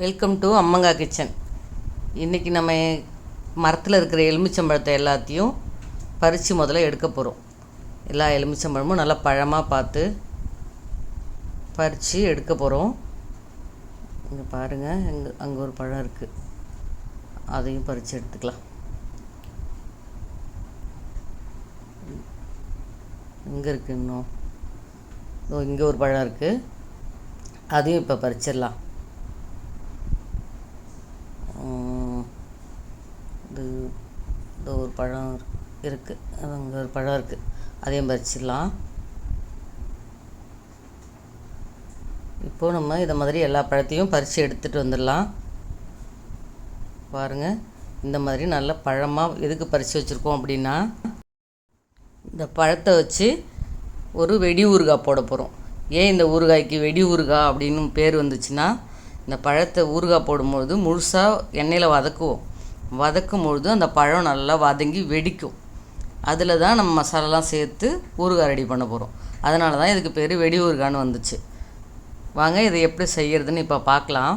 Welcome to அம்மங்கா kitchen. இன்றைக்கி நம்ம மரத்தில் இருக்கிற எலுமிச்சம்பழத்தை எல்லாத்தையும் பறித்து முதல்ல எடுக்க போகிறோம். எல்லா எலுமிச்சம்பழமும் நல்லா பழமாக பார்த்து பறித்து எடுக்க போகிறோம். இங்கே பாருங்கள், அங்கே ஒரு பழம் இருக்குது, அதையும் பறித்து எடுத்துக்கலாம். இங்கே இருக்குது, இன்னும் இங்கே ஒரு பழம் இருக்குது, அதையும் இப்போ பறிச்சிடலாம். இது ஒரு பழம் இருக்குது, அங்கே ஒரு பழம் இருக்குது, அதையும் பறிச்சிடலாம். இப்போது நம்ம இதை மாதிரி எல்லா பழத்தையும் பறித்து எடுத்துகிட்டு வந்துடலாம். பாருங்கள், இந்த மாதிரி நல்ல பழமாக எதுக்கு பறித்து வச்சுருக்கோம் அப்படின்னா, இந்த பழத்தை வச்சு ஒரு வெடி ஊறுகாய் போட போகிறோம். ஏன் இந்த ஊறுகாய்க்கு வெடி ஊறுகாய் அப்படின்னு பேர் வந்துச்சுன்னா, இந்த பழத்தை ஊறுகாய் போடும்பொழுது முழுசாக எண்ணெயில் வதக்கும் பொழுது அந்த பழம் நல்லா வதங்கி வெடிக்கும். அதில் தான் நம்ம மசாலாலாம் சேர்த்து ஊறுகாய் ரெடி பண்ண போகிறோம். அதனால தான் இதுக்கு பேர் வெடி ஊறுகான்னு வந்துச்சு. வாங்க, இதை எப்படி செய்கிறதுன்னு இப்போ பார்க்கலாம்.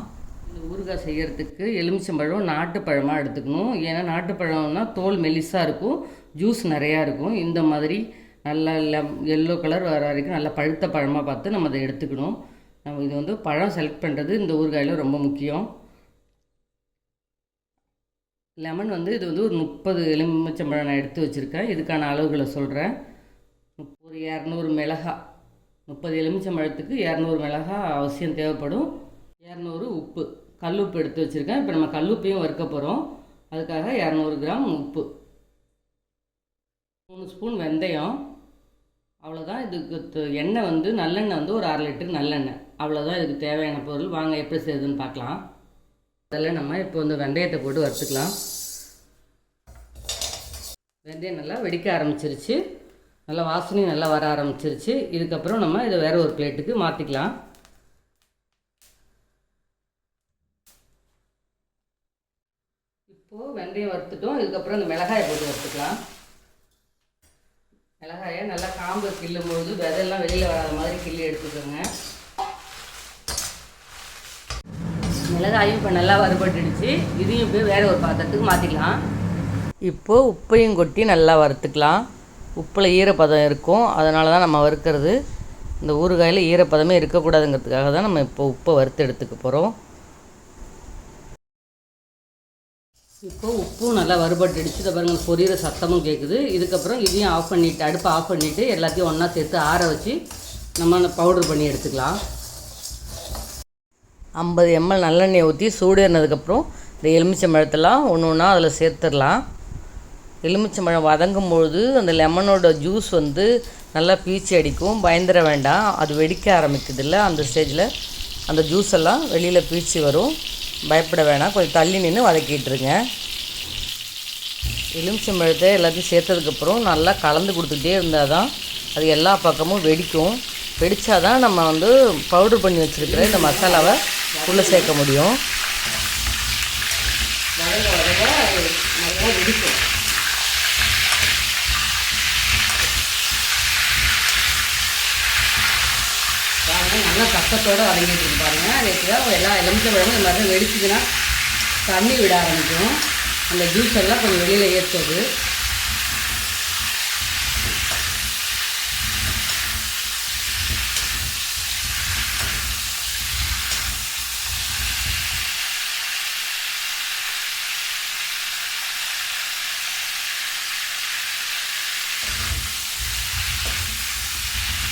இந்த ஊறுகாய் செய்கிறதுக்கு எலுமிச்சம்பழம் நாட்டு பழமாக எடுத்துக்கணும். ஏன்னா நாட்டு பழம்னா தோல் மெலிசாக இருக்கும், ஜூஸ் நிறையா இருக்கும். இந்த மாதிரி நல்லா எல்லோ கலர் வர வரைக்கும் நல்லா பழுத்த பழமாக பார்த்து நம்ம அதை எடுத்துக்கணும். நம்ம இது வந்து பழம் செலக்ட் பண்ணுறது இந்த ஊறுகாயில் ரொம்ப முக்கியம். லெமன் வந்து இது வந்து ஒரு 30 எலுமிச்சம்பழம் நான் எடுத்து வச்சுருக்கேன். இதுக்கான அளவுகளை சொல்கிறேன். ஒரு 200 மிளகாய், 30 எலுமிச்சம்பழத்துக்கு 200 மிளகாய் அவசியம் தேவைப்படும். 200 உப்பு, கல்லுப்பு எடுத்து வச்சுருக்கேன். இப்போ நம்ம கல்லுப்பையும் வறுக்க போகிறோம். அதுக்காக 200 கிராம் உப்பு, 3 ஸ்பூன் வெந்தயம், அவ்வளோதான். இதுக்கு எண்ணெய் வந்து நல்லெண்ணெய் வந்து ஒரு 1/2 லிட்டர் நல்லெண்ணெய், அவ்வளோதான் இதுக்கு தேவையான பொருள். வாங்க எப்படி செய்யுதுன்னு பார்க்கலாம். அதில் நம்ம இப்போ வந்து வெந்தயத்தை போட்டு வறுத்துக்கலாம். வெந்தயம் நல்லா வெடிக்க ஆரம்பிச்சிருச்சு, நல்லா வாசனையும் நல்லா வர ஆரம்பிச்சிருச்சு. இதுக்கப்புறம் நம்ம இதை வேறு ஒரு பிளேட்டுக்கு மாற்றிக்கலாம். இப்போது வெந்தயம் வறுத்துட்டோம். இதுக்கப்புறம் இந்த மிளகாயை போட்டு வறுத்துக்கலாம். மிளகாயை நல்லா காம்பு கிள்ளும்போது விதையெல்லாம் வெளியில் வராத மாதிரி கிள்ளி எடுத்துக்கோங்க. மிளகாயும் இப்போ நல்லா வறுபட்டுடுச்சு. இதையும் போய் வேறு ஒரு பாத்திரத்துக்கு மாற்றிக்கலாம். இப்போது உப்பையும் கொட்டி நல்லா வறுத்துக்கலாம். உப்பில் ஈரப்பதம் இருக்கும், அதனால தான் நம்ம வறுக்கிறது. இந்த ஊறுகாயில் ஈரப்பதமே இருக்கக்கூடாதுங்கிறதுக்காக தான் நம்ம இப்போ உப்பை வறுத்து எடுத்துக்க போகிறோம். இப்போது உப்பும் நல்லா வறுபட்டுடுச்சு. இதை பாருங்கள், பொரியிற சத்தமும் கேட்குது. இதுக்கப்புறம் இதையும் ஆஃப் பண்ணிவிட்டு, அடுப்பை ஆஃப் பண்ணிவிட்டு எல்லாத்தையும் ஒன்றா சேர்த்து ஆற வச்சு நம்ம பவுடர் பண்ணி எடுத்துக்கலாம். 50 ml நல்லெண்ணெய் ஊற்றி சூடேறினதுக்கப்புறம் இந்த எலுமிச்சம்பழத்தெல்லாம் ஒன்று ஒன்றா அதில் சேர்த்துடலாம். எலுமிச்சம்பழம் வதங்கும்பொழுது அந்த லெமனோட ஜூஸ் வந்து நல்லா பீச்சி அடிக்கும். பயந்துட வேண்டாம், அது வெடிக்க ஆரம்பிக்குதில்ல, அந்த ஸ்டேஜில் அந்த ஜூஸ் எல்லாம் வெளியில் பீச்சி வரும். பயப்பட வேணாம், கொஞ்சம் தள்ளி நின்று வதக்கிட்டுருங்க. எலுமிச்சம்பழத்தை எல்லாத்தையும் சேர்த்ததுக்கப்புறம் நல்லா கலந்து கொடுத்துக்கிட்டே இருந்தால் தான் அது எல்லா பக்கமும் வெடிக்கும். வெடித்தா தான் நம்ம வந்து பவுடர் பண்ணி வச்சுருக்கிற இந்த மசாலாவை உள்ளே சேர்க்க முடியும். நல்லா வெடிக்கும். நல்லா கஷ்டத்தோடு வதங்கிட்டு பாருங்கள். அதுக்கு எல்லா எலுமிச்சம்பழமும் இந்த மாதிரி வெடிச்சுதுன்னா தண்ணி விட ஆரம்பிக்கும். அந்த ஜூஸ் எல்லாம் கொஞ்சம் வெளியில் ஏற்றுது.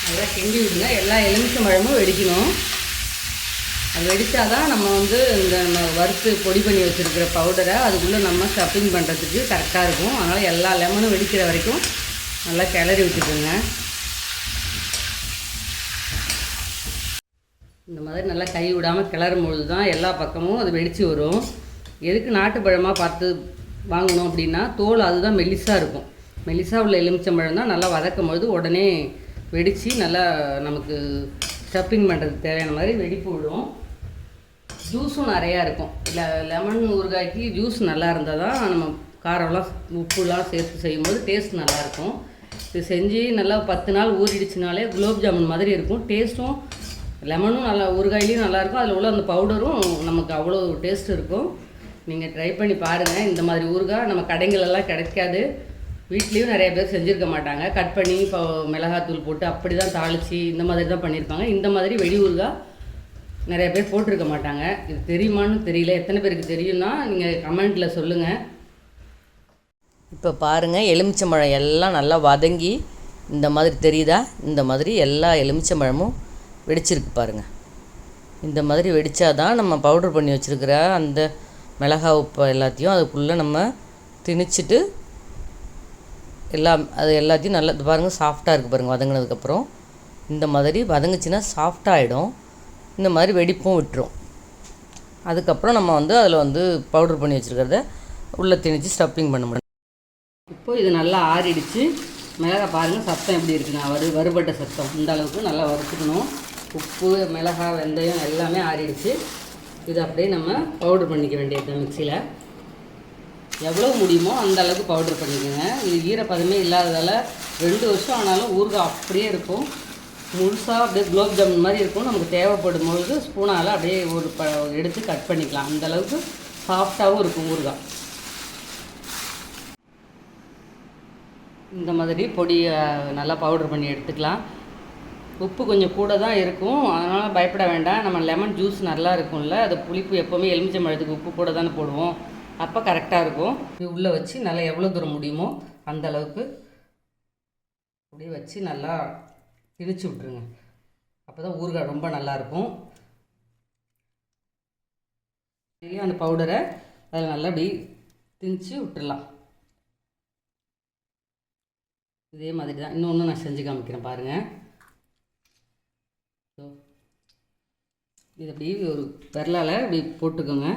நல்லா கிண்டி விடுங்க. எல்லா எலுமிச்சம்பழமும் வெடிக்கணும். அது வெடித்தா தான் நம்ம வந்து இந்த வறுத்து பொடி பண்ணி வச்சுருக்கிற பவுடரை அதுக்குள்ளே நம்ம ஸ்டஃபிங் பண்ணுறதுக்கு கரெக்டாக இருக்கும். அதனால் எல்லா லெமனும் வெடிக்கிற வரைக்கும் நல்லா கிளறி விட்டுக்கோங்க. இந்த மாதிரி நல்லா கை விடாமல் கிளறும் பொழுது தான் எல்லா பக்கமும் அது வெடித்து வரும். எதுக்கு நாட்டு பழமாக பார்த்து வாங்கணும் அப்படின்னா, தோல் அதுதான் மெலிசாக இருக்கும். மெலிசாக உள்ள எலுமிச்சம்பழம் தான் நல்லா வதக்கும் பொழுது உடனே வெடித்து நல்லா நமக்கு ஸ்டஃபிங் பண்ணுறதுக்கு தேவையான மாதிரி வெடிப்பு விடும். ஜூஸும் நிறையா இருக்கும். லெமன் ஊறுகாய்க்கு ஜூஸ் நல்லா இருந்தால் தான் நம்ம காரம்லாம் உப்புலாம் சேர்த்து செய்யும்போது டேஸ்ட் நல்லாயிருக்கும். இது செஞ்சு நல்லா 10 நாள் ஊறிடுச்சுனாலே குலோப் ஜாமுன் மாதிரி இருக்கும். டேஸ்ட்டும் லெமனும் நல்லா ஊறுகாயிலையும் நல்லாயிருக்கும், அதில் உள்ள அந்த பவுடரும் நமக்கு அவ்வளோ டேஸ்ட் இருக்கும். நீங்கள் ட்ரை பண்ணி பாருங்கள். இந்த மாதிரி ஊறுகாய் நம்ம கடைங்களெல்லாம் கிடைக்காது, வீட்லேயும் நிறைய பேர் செஞ்சுருக்க மாட்டாங்க. கட் பண்ணி இப்போ மிளகாத்தூள் போட்டு அப்படி தான் தாளித்து இந்த மாதிரி தான் பண்ணியிருப்பாங்க. இந்த மாதிரி வெடி ஊறுகாய் நிறைய பேர் போட்டிருக்க மாட்டாங்க. இது தெரியுமான்னு தெரியல, எத்தனை பேருக்கு தெரியும்னா நீங்கள் கமெண்ட்டில் சொல்லுங்கள். இப்போ பாருங்கள், எலுமிச்சம்பழம் எல்லாம் நல்லா வதங்கி இந்த மாதிரி தெரியுதா? இந்த மாதிரி எல்லா எலுமிச்சம்பழமும் வெடிச்சிருக்கு பாருங்கள். இந்த மாதிரி வெடித்தாதான் நம்ம பவுடர் பண்ணி வச்சுருக்கிற அந்த மிளகா உப்பு எல்லாத்தையும் அதுக்குள்ளே நம்ம திணிச்சிட்டு அது எல்லாத்தையும் நல்லா இது பாருங்கள், சாஃப்டாக இருக்குது பாருங்கள். வதங்கினதுக்கப்புறம் இந்த மாதிரி வதங்குச்சின்னா சாஃப்டாகிடும். இந்த மாதிரி வெடிப்பும் விட்டுரும். அதுக்கப்புறம் நம்ம அதில் பவுடர் பண்ணி வச்சுருக்கிறத உள்ளே திணிச்சு ஸ்டஃப்பிங் பண்ண முடியும். இப்போது இது நல்லா ஆறிடுச்சு. மிளகாய் பாருங்கள் சத்தம் எப்படி இருக்குண்ணா, வறுபட்ட சத்தம். இந்த அளவுக்கு நல்லா வறுத்துக்கணும். உப்பு, மிளகாய், வெந்தயம் எல்லாமே ஆறிடுச்சு. இது அப்படியே நம்ம பவுடர் பண்ணிக்க வேண்டியது மிக்சியில். எவ்வளோ முடியுமோ அந்த அளவுக்கு பவுடர் பண்ணிக்கோங்க. இது ஈரப்பதமே இல்லாததால் 2 வருஷம் ஆனாலும் ஊறுகாய் அப்படியே இருக்கும். முழுசாக அப்படியே குலோப் ஜாமுன் மாதிரி இருக்கும். நமக்கு தேவைப்படும் பொழுது ஸ்பூனால் அப்படியே எடுத்து கட் பண்ணிக்கலாம். அந்தளவுக்கு சாஃப்டாகவும் இருக்கும் ஊறுகாய். இந்த மாதிரி பொடியை நல்லா பவுடர் பண்ணி எடுத்துக்கலாம். உப்பு கொஞ்சம் கூட தான் இருக்கும், அதனால் பயப்பட வேண்டாம். நம்ம லெமன் ஜூஸ் நல்லா இருக்கும்ல, அது புளிப்பு எப்போவுமே எலுமிச்சம்பழத்துக்கு உப்பு கூட தானே போடுவோம், அப்போ கரெக்டாக இருக்கும். இது உள்ளே வச்சு நல்லா எவ்வளோ தூரம் முடியுமோ அந்த அளவுக்கு அப்படியே வச்சு நல்லா திணிச்சு விட்ருங்க. அப்போ தான் ஊறுகாய் ரொம்ப நல்லாயிருக்கும். அந்த பவுடரை அதில் நல்லா அப்படி திணிச்சு விட்டுடலாம். இதே மாதிரி தான் இன்னொன்று நான் செஞ்சு காமிக்கிறேன் பாருங்கள். இது அப்படி ஒரு விரலால் இப்படி போட்டுக்கோங்க.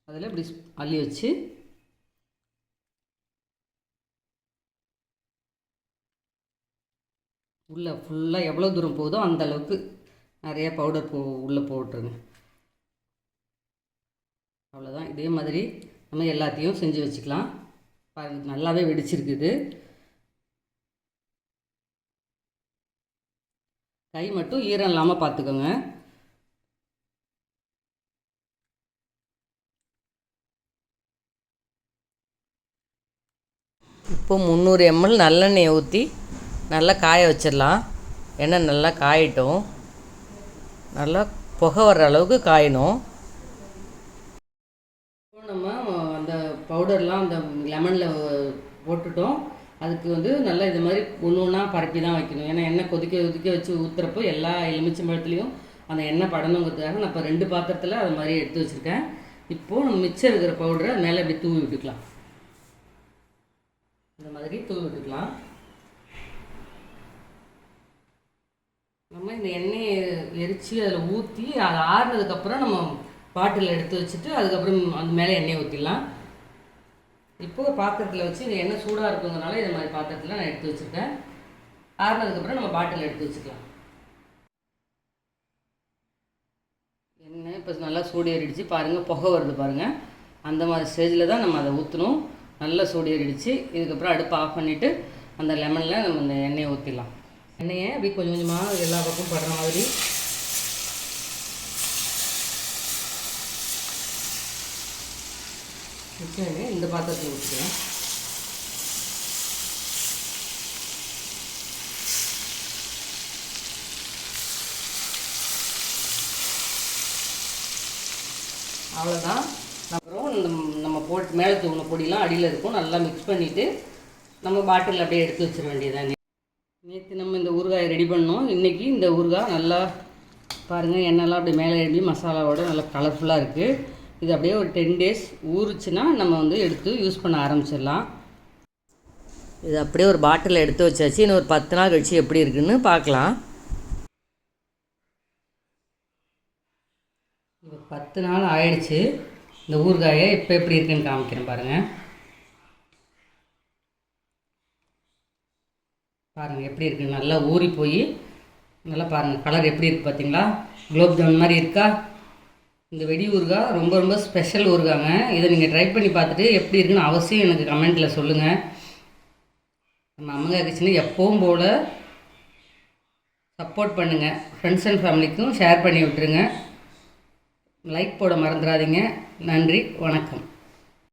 அதில் இப்படி அள்ளி வச்சு உள்ளே ஃபுல்லாக எவ்வளோ தூரம் போகுதோ அந்த அளவுக்கு நிறையா பவுடர் உள்ளே போட்டுருங்க. அவ்வளோதான். இதே மாதிரி நம்ம எல்லாத்தையும் செஞ்சு வச்சுக்கலாம். பாருங்கள் நல்லாவே வெடிச்சிருக்குது. கை மட்டும் ஈரம் இல்லாமல் பார்த்துக்கோங்க. இப்போ 300 ml நல்லெண்ணெயை ஊற்றி நல்லா காய வச்சிடலாம். எண்ணெய் நல்லா காயட்டும். நல்லா புகை வர்ற அளவுக்கு காயணும். நம்ம அந்த பவுடர்லாம் அந்த லெமனில் போட்டுட்டோம். அதுக்கு நல்லா இது மாதிரி ஒன்று ஒன்றா பரப்பி தான் வைக்கணும். ஏன்னா எண்ணெய் கொதிக்க வச்சு ஊற்றுறப்போ எல்லா எலுமிச்சம்பழத்துலேயும் அந்த எண்ணெய் படணுங்கிறதுக்காக நான் இப்போ 2 பாத்திரத்தில் அது மாதிரி எடுத்து வச்சுருக்கேன். இப்போது நம்ம மிச்சம் இருக்கிற பவுடரை மேலே அப்படி தூவி விட்டுக்கலாம். இந்த மாதிரி தூவி விட்டுக்கலாம். நம்ம இந்த எண்ணெயை எரித்து அதில் ஊற்றி அது ஆறுனதுக்கப்புறம் நம்ம பாட்டில் எடுத்து வச்சுட்டு அதுக்கப்புறம் அந்த மேலே எண்ணெயை ஊற்றிடலாம். இப்போது பாத்திரத்தில் வச்சு இந்த எண்ணெய் சூடாக இருக்குங்கிறனால இது மாதிரி பாத்திரத்தில் நான் எடுத்து வச்சுருக்கேன். ஆறுனதுக்கப்புறம் நம்ம பாட்டில் எடுத்து வச்சுக்கலாம். எண்ணெய் இப்போ நல்லா சூடு ஏறிடுச்சு பாருங்கள், புகை வருது பாருங்கள். அந்த மாதிரி ஸ்டேஜில் தான் நம்ம அதை ஊற்றணும். நல்லா சூடு ஏறிடுச்சு. இதுக்கப்புறம் அடுப்பு ஆஃப் பண்ணிவிட்டு அந்த லெமனில் நம்ம இந்த எண்ணெயை ஊற்றிடலாம். எண்ணெயை அப்படி கொஞ்சம் கொஞ்சமாக எல்லா பக்கமும் படுற மாதிரி இந்த பாத்திரத்தில் ஊற்றிக்கலாம். அவ்வளோதான். அப்புறம் நம்ம போட்டு மேலே தூங்கின பொடியெலாம் அடியில் இருக்கும். நல்லா மிக்ஸ் பண்ணிவிட்டு நம்ம பாட்டில் அப்படியே எடுத்து வச்சிட வேண்டியதான். நேற்று நம்ம இந்த ஊறுகாயை ரெடி பண்ணோம். இன்றைக்கி இந்த ஊறுகாய் நல்லா பாருங்கள், எண்ணெய்லாம் அப்படியே மேலே எழுதி மசாலாவோட நல்லா கலர்ஃபுல்லாக இருக்குது. இது அப்படியே ஒரு 10 days ஊறுச்சுன்னா நம்ம எடுத்து யூஸ் பண்ண ஆரம்பிச்சிடலாம். இது அப்படியே ஒரு பாட்டிலில் எடுத்து வச்சாச்சு. இன்னும் ஒரு 10 நாள் கழிச்சு எப்படி இருக்குதுன்னு பார்க்கலாம். இப்போ 10 நாள் ஆயிடுச்சு. இந்த ஊறுகாயை இப்போ எப்படி இருக்குன்னு காமிக்கிறேன் பாருங்கள். பாருங்கள் எப்படி இருக்குது, நல்லா ஊறி போய் நல்லா பாருங்கள் கலர் எப்படி இருக்குது பார்த்தீங்களா? குலோப் ஜாமுன் மாதிரி இருக்கா? இந்த வெடி ஊறுகாய் ரொம்ப ரொம்ப ஸ்பெஷல் ஊறுகாங்க. இதை நீங்கள் ட்ரை பண்ணி பார்த்துட்டு எப்படி இருக்குன்னு அவசியம் எனக்கு கமெண்ட்டில் சொல்லுங்கள். நம்ம அம்மங்கா கிச்சனு எப்பவும் போல் சப்போர்ட் பண்ணுங்கள். ஃப்ரெண்ட்ஸ் அண்ட் ஃபேமிலிக்கும் ஷேர் பண்ணி விட்டுருங்க. லைக் போட மறந்துடாதீங்க. நன்றி, வணக்கம்.